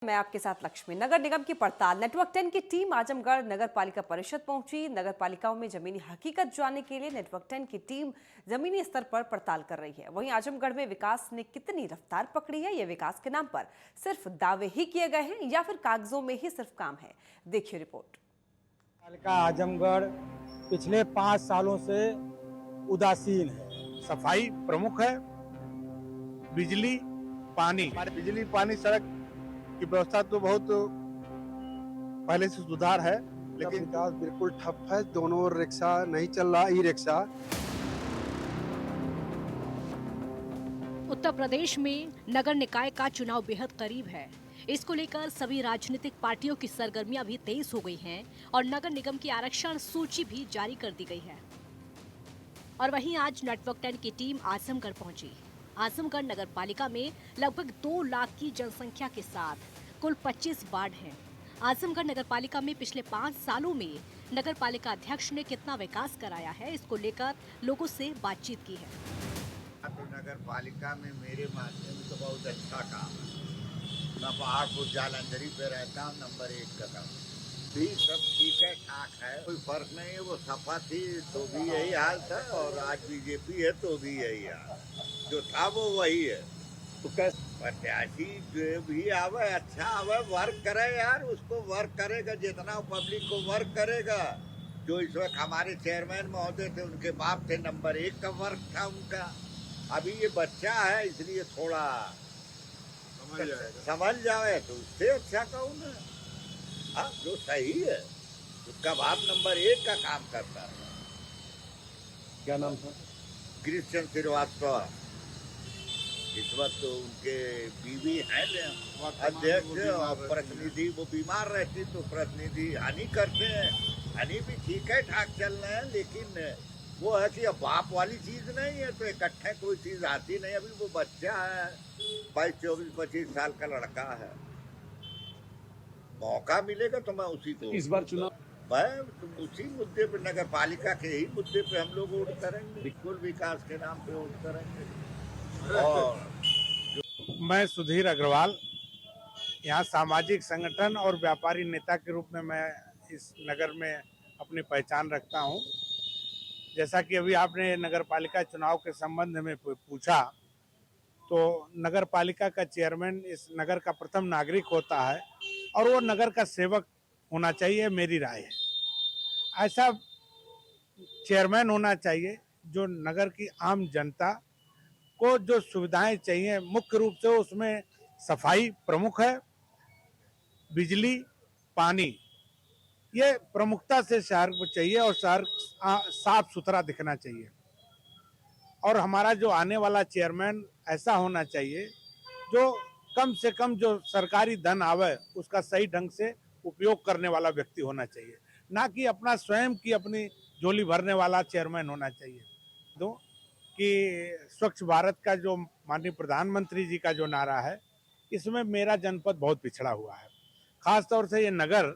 मैं आपके साथ लक्ष्मी। नगर निगम की पड़ताल। नेटवर्क 10 की टीम आजमगढ़ नगर पालिका परिषद पहुंची। नगर पालिकाओं में जमीनी हकीकत जानने के लिए नेटवर्क 10 की टीम जमीनी स्तर पर पड़ताल कर रही है। वहीं आजमगढ़ में विकास ने कितनी रफ्तार पकड़ी है, ये विकास के नाम पर सिर्फ दावे ही किए गए हैं या फिर कागजों में ही सिर्फ काम है? देखिए रिपोर्ट। पालिका आजमगढ़ पिछले 5 सालों से उदासीन है। सफाई प्रमुख है, बिजली पानी। हमारे बिजली पानी सड़क की व्यवस्था तो बहुत पहले से सुधार है, लेकिन विकास बिल्कुल ठप है। दोनों रिक्शा नहीं चल रहा, ई रिक्शा। उत्तर प्रदेश में नगर निकाय का चुनाव बेहद करीब है। इसको लेकर सभी राजनीतिक पार्टियों की सरगर्मियां भी तेज हो गई हैं और नगर निगम की आरक्षण सूची भी जारी कर दी गई है। और वहीं आज नेटवर्क 10 की टीम आजमगढ़ पहुंची। आजमगढ़ नगर पालिका में लगभग 2 लाख की जनसंख्या के साथ कुल 25 वार्ड हैं। आजमगढ़ नगर पालिका में पिछले 5 सालों में नगर पालिका अध्यक्ष ने कितना विकास कराया है, इसको लेकर लोगों से बातचीत की है। तो नगर पालिका में मेरे माध्यम से बहुत अच्छा काम है। मैं पहाड़पुर जालंधरी पे रहता हूँ, नंबर 1 का काम भी सब ठीक है, ठाक है, कोई फर्क नहीं है। वो सपा थी तो भी यही हाल था और आज बीजेपी है तो भी यही हाल, जो था वो वही है। तो कैसे प्रत्याशी जो भी आवे अच्छा आवे, वर्क करे यार, उसको वर्क करेगा जितना पब्लिक को वर्क करेगा। जो इस वक्त हमारे चेयरमैन महोदय थे, उनके बाप थे, नंबर 1 का वर्क था उनका। अभी ये बच्चा है इसलिए थोड़ा समझ जाए तो उससे अच्छा कहूँ ना। हाँ, जो सही है उसका बाप नंबर 1 का काम करता है। क्या नाम था? कृष्ण श्रीवास्तव। इस वक्त तो उनके बीवी है अध्यक्ष और प्रतिनिधि, वो बीमार रहती तो प्रतिनिधि हनी करते हैं। हनी भी ठीक है, ठाक चल रहे हैं, लेकिन वो है कि अब बाप वाली चीज नहीं है तो इकट्ठे कोई चीज आती नहीं। अभी वो बच्चा है, 22, 24, 25 साल का लड़का है। मौका मिलेगा तो मैं उसी को इस बार चुनाव मैं उसी मुद्दे पे, नगर पालिका के ही मुद्दे पे हम लोग वोट करेंगे। बिल्कुल विकास के नाम पे वोट करेंगे। और मैं सुधीर अग्रवाल, यहाँ सामाजिक संगठन और व्यापारी नेता के रूप में मैं इस नगर में अपनी पहचान रखता हूँ। जैसा कि अभी आपने नगर पालिका चुनाव के संबंध में पूछा, तो नगर पालिका का चेयरमैन इस नगर का प्रथम नागरिक होता है और वो नगर का सेवक होना चाहिए, मेरी राय है। ऐसा चेयरमैन होना चाहिए जो नगर की आम जनता को जो सुविधाएं चाहिए, मुख्य रूप से उसमें सफाई प्रमुख है, बिजली पानी, ये प्रमुखता से शहर को चाहिए और शहर साफ सुथरा दिखना चाहिए। और हमारा जो आने वाला चेयरमैन ऐसा होना चाहिए जो कम से कम जो सरकारी धन आवे उसका सही ढंग से उपयोग करने वाला व्यक्ति होना चाहिए, ना कि अपना स्वयं की अपनी झोली भरने वाला चेयरमैन होना चाहिए। दो कि स्वच्छ भारत का जो माननीय प्रधानमंत्री जी का जो नारा है, इसमें मेरा जनपद बहुत पिछड़ा हुआ है। खास तौर से ये नगर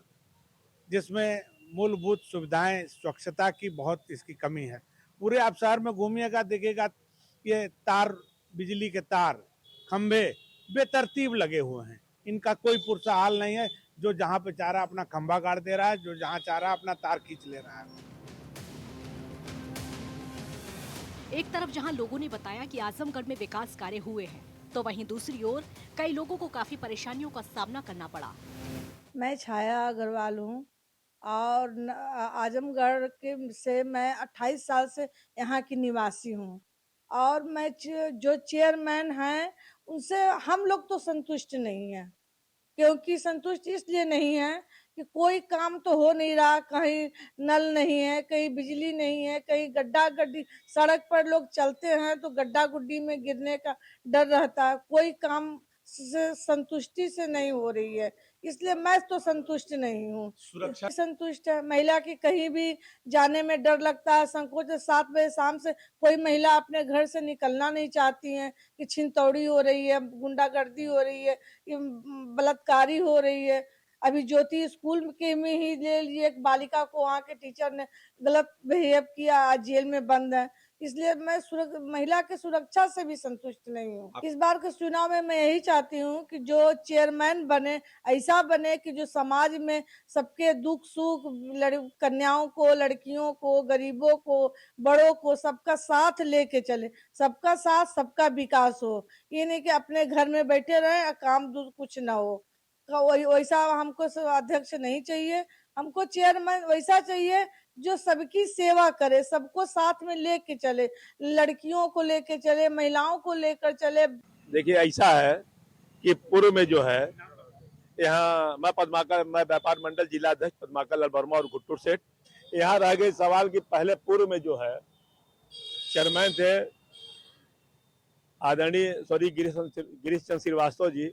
जिसमें मूलभूत सुविधाएं, स्वच्छता की बहुत इसकी कमी है। पूरे आप शहर में घूमिएगा, देखिएगा ये तार, बिजली के तार, खंभे बेतरतीब लगे हुए हैं। इनका कोई पुरसा हाल नहीं है। जो जहां पे चाह रहा अपना खंभा गाड़ दे रहा है, जो जहां चाह रहा अपना तार खींच ले रहा है। एक तरफ जहां लोगों ने बताया कि आजमगढ़ में विकास कार्य हुए हैं, तो वहीं दूसरी ओर कई लोगों को काफी परेशानियों का सामना करना पड़ा। मैं छाया अग्रवाल हूँ और आजमगढ़ के से मैं 28 साल से यहाँ की निवासी हूँ और मैं जो चेयरमैन हैं उनसे हम लोग तो संतुष्ट नहीं हैं, क्योंकि संतुष्ट इसलिए नहीं है कि कोई काम तो हो नहीं रहा। कहीं नल नहीं है, कहीं बिजली नहीं है, कहीं गड्ढा गड्ढी, सड़क पर लोग चलते हैं तो गड्ढा गुड्डी में गिरने का डर रहता है। कोई काम से संतुष्टि से नहीं हो रही है, इसलिए मैं तो संतुष्ट नहीं हूँ। सुरक्षा संतुष्ट है महिला की कहीं भी जाने में डर लगता है, संकोच है। 7 बजे शाम से कोई महिला अपने घर से निकलना नहीं चाहती है कि छिनतौड़ी हो रही है, गुंडागर्दी हो रही है, बलात्कारी हो रही है। अभी ज्योति स्कूल के में ही ले लिए, एक बालिका को वहाँ के टीचर ने गलत बिहेव किया, आज जेल में बंद है। इसलिए मैं महिला के सुरक्षा से भी संतुष्ट नहीं हूँ। इस बार के चुनाव में मैं यही चाहती हूँ कि जो चेयरमैन बने ऐसा बने कि जो समाज में सबके दुख सुख, कन्याओं को, लड़कियों को, गरीबों को, बड़ों को सबका साथ लेके चले। सबका साथ सबका विकास हो, ये नहीं कि अपने घर में बैठे रहे काम कुछ ना हो। वैसा हमको अध्यक्ष नहीं चाहिए, हमको चेयरमैन वैसा चाहिए जो सबकी सेवा करे, सबको साथ में लेके चले, लड़कियों को लेके चले, महिलाओं को लेकर चले। देखिए ऐसा है कि पूर्व में जो है यहाँ मैं व्यापार मंडल जिला अध्यक्ष पद्माकर लाल वर्मा और गुट्टूर सेठ, यहाँ रह गए सवाल कि पहले पूर्व में जो है चेयरमैन थे आदरणीय सॉरी गिरीश चंद्र श्रीवास्तव जी,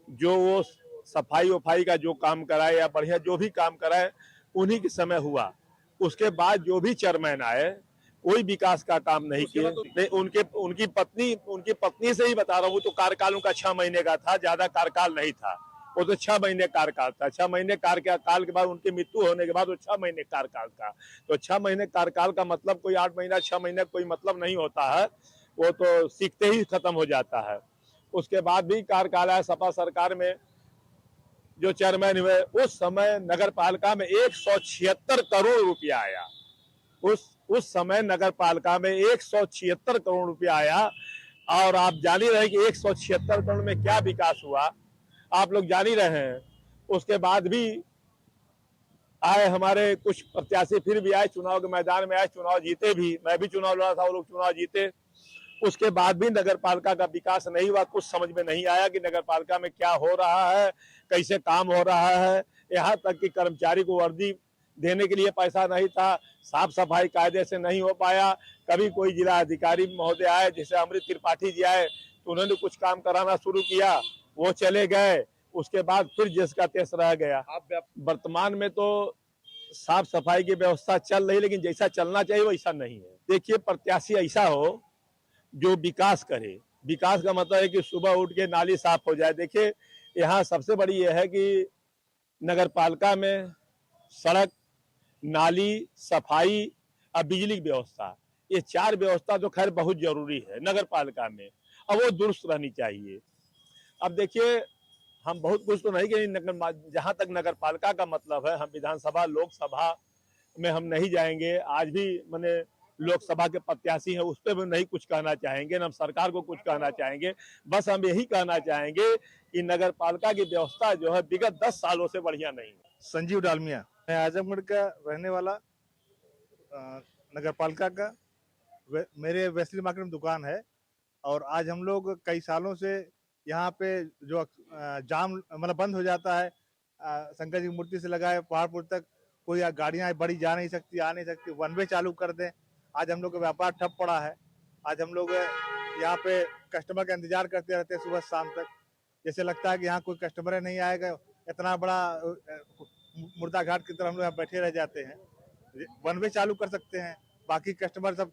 जो वो सफाई वफाई का जो काम कराए या बढ़िया जो भी काम कराए उन्हीं के समय हुआ। उसके बाद जो भी चेयरमैन आए कोई विकास का काम नहीं किए। नहीं, उनकी पत्नी से ही बता रहा हूँ, तो कार्यकाल उनका 6 महीने का था, ज्यादा कार्यकाल नहीं था, वो तो 6 महीने कार्यकाल था। 6 महीने कार्यकाल के बाद उनकी मृत्यु होने के बाद वो 6 महीने कार्यकाल था। तो 6 महीने कार्यकाल का मतलब कोई 8 महीना 6 महीने कोई मतलब नहीं होता है, वो तो सीखते ही खत्म हो जाता है। उसके बाद भी कार्यकाल आया सपा सरकार में जो चेयरमैन हुए, उस समय नगर पालिका में 176 करोड़ रुपया आया। उस समय नगर पालिका में 176 करोड़ रुपया आया, और आप जान ही रहे कि 176 करोड़ में क्या विकास हुआ, आप लोग जान ही रहे हैं। उसके बाद भी आए हमारे कुछ प्रत्याशी, फिर भी आए चुनाव के मैदान में, आए चुनाव जीते भी, मैं भी चुनाव लड़ा था, वो लोग चुनाव जीते। उसके बाद भी नगर पालिका का विकास नहीं हुआ। कुछ समझ में नहीं आया कि नगर पालिका में क्या हो रहा है, कैसे काम हो रहा है। यहाँ तक कि कर्मचारी को वर्दी देने के लिए पैसा नहीं था, साफ सफाई कायदे से नहीं हो पाया। कभी कोई जिला अधिकारी महोदय आए, जैसे अमृत त्रिपाठी जी आए, तो उन्होंने कुछ काम कराना शुरू किया, वो चले गए, उसके बाद फिर जिसका तेज रह गया। वर्तमान में तो साफ सफाई की व्यवस्था चल रही, लेकिन जैसा चलना चाहिए वैसा नहीं है। देखिए, प्रत्याशी ऐसा हो जो विकास करे। विकास का मतलब है कि सुबह उठ के नाली साफ हो जाए। देखिए, यहाँ सबसे बड़ी यह है कि नगर पालिका में सड़क, नाली, सफाई और बिजली की व्यवस्था, ये 4 व्यवस्था तो खैर बहुत जरूरी है नगर पालिका में, अब वो दुरुस्त रहनी चाहिए। अब देखिए, हम बहुत कुछ तो नहीं कहेंगे, जहां तक नगर पालिका का मतलब है, हम विधानसभा लोकसभा में हम नहीं जाएंगे। आज भी मैंने लोकसभा के प्रत्याशी हैं, उस पर भी नहीं कुछ कहना चाहेंगे, न हम सरकार को कुछ कहना चाहेंगे। बस हम यही कहना चाहेंगे कि नगर पालिका की व्यवस्था जो है विगत 10 सालों से बढ़िया नहीं है। संजीव डालमिया, मैं आजमगढ़ का रहने वाला, नगर पालिका का मेरे वेस्टली मार्केट में दुकान है, और आज हम लोग कई सालों से यहाँ पे जो जाम मतलब बंद हो जाता है, शंकर जी की मूर्ति से लगाए पहाड़पुर तक कोई गाड़ियाँ बड़ी जा नहीं सकती, आ नहीं सकती, 1 वे चालू कर दें। आज हम लोग का व्यापार ठप पड़ा है। आज हम लोग यहाँ पे कस्टमर का इंतजार करते रहते हैं सुबह शाम तक, जैसे लगता है कि यहाँ कोई कस्टमर नहीं आएगा। इतना बड़ा मुर्दा घाट की तरह हम लोग यहाँ बैठे रह जाते हैं। 1 वे चालू कर सकते हैं, बाकी कस्टमर सब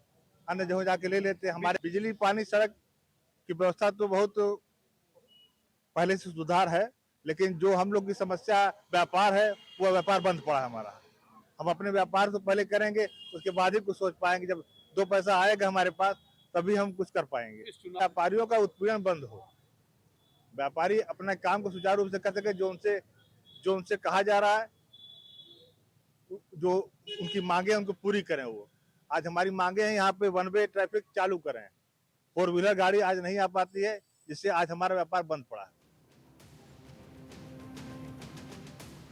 अन्य जगह जाके ले लेते हैं। हमारे बिजली, पानी, सड़क की व्यवस्था तो बहुत पहले से सुधार है, लेकिन जो हम लोग की समस्या व्यापार है, वो व्यापार बंद पड़ा है हमारा। हम अपने व्यापार तो पहले करेंगे, उसके बाद ही कुछ सोच पाएंगे। जब 2 पैसा आएगा हमारे पास, तभी हम कुछ कर पाएंगे। व्यापारियों का उत्पीड़न बंद हो, व्यापारी अपने काम को सुचारू रूप से कर सके। जो उनसे कहा जा रहा है, जो उनकी मांगे उनको पूरी करें। वो आज हमारी मांगे हैं, यहाँ पे 1 वे ट्रैफिक चालू करें। 4 व्हीलर गाड़ी आज नहीं आ पाती है, जिससे आज हमारा व्यापार बंद पड़ा है।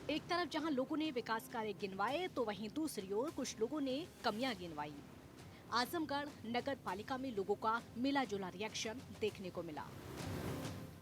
एक तरफ जहां लोगों ने विकास कार्य गिनवाए, तो वहीं दूसरी ओर कुछ लोगों ने कमियां गिनवाई। आजमगढ़ नगर पालिका में लोगों का मिला जुला रिएक्शन देखने को मिला।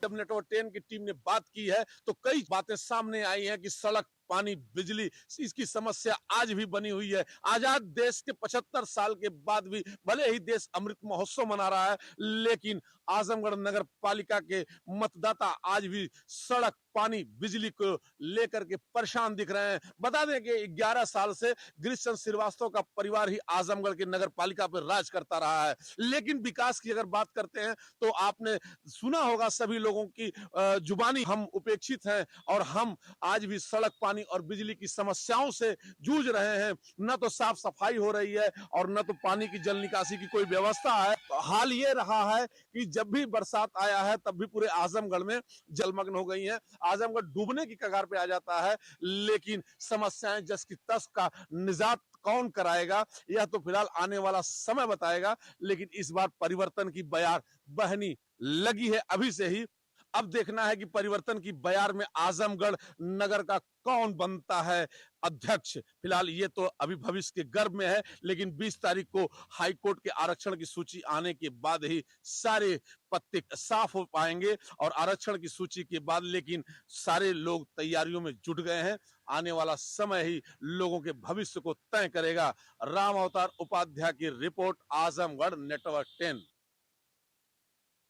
जब नेटवर्क 10 की टीम ने बात की है, तो कई बातें सामने आई हैं कि सड़क, पानी, बिजली, इसकी समस्या आज भी बनी हुई है। आजाद देश के 75 साल के बाद भी भले ही देश अमृत महोत्सव मना रहा है, लेकिन आजमगढ़ नगर पालिका के मतदाता आज भी सड़क, पानी, बिजली को लेकर के परेशान दिख रहे हैं। बता दें कि 11 साल से गिरीश चंद्र श्रीवास्तव का परिवार ही आजमगढ़ के नगर पालिका पर राज करता रहा है, लेकिन विकास की अगर बात करते हैं तो आपने सुना होगा सभी लोगों की जुबानी, हम उपेक्षित हैं और हम आज भी सड़क, पानी पानी और बिजली की समस्याओं से जूझ रहे हैं। न तो साफ सफाई हो रही है और न तो पानी की जल निकासी की कोई व्यवस्था है। हाल ये रहा है कि जब भी बरसात आया है तब भी पूरे आजमगढ़ में जलमग्न हो गई हैं। आजमगढ़ डूबने की कगार पे आ जाता है, लेकिन समस्याएं जस की तस का निजात कौन कराएगा यह तो फिलहाल आने वाला समय बताएगा। लेकिन इस बार परिवर्तन की बयार बहनी लगी है अभी से ही। अब देखना है कि परिवर्तन की बयार में आजमगढ़ नगर का कौन बनता है अध्यक्ष। फिलहाल ये तो अभी भविष्य के गर्भ में है, लेकिन 20 तारीख को हाईकोर्ट के आरक्षण की सूची आने के बाद ही सारे पत्ते साफ हो पाएंगे। और आरक्षण की सूची के बाद लेकिन सारे लोग तैयारियों में जुट गए हैं। आने वाला समय ही लोगों के भविष्य को तय करेगा। राम अवतार उपाध्याय की रिपोर्ट, आजमगढ़ नेटवर्क 10।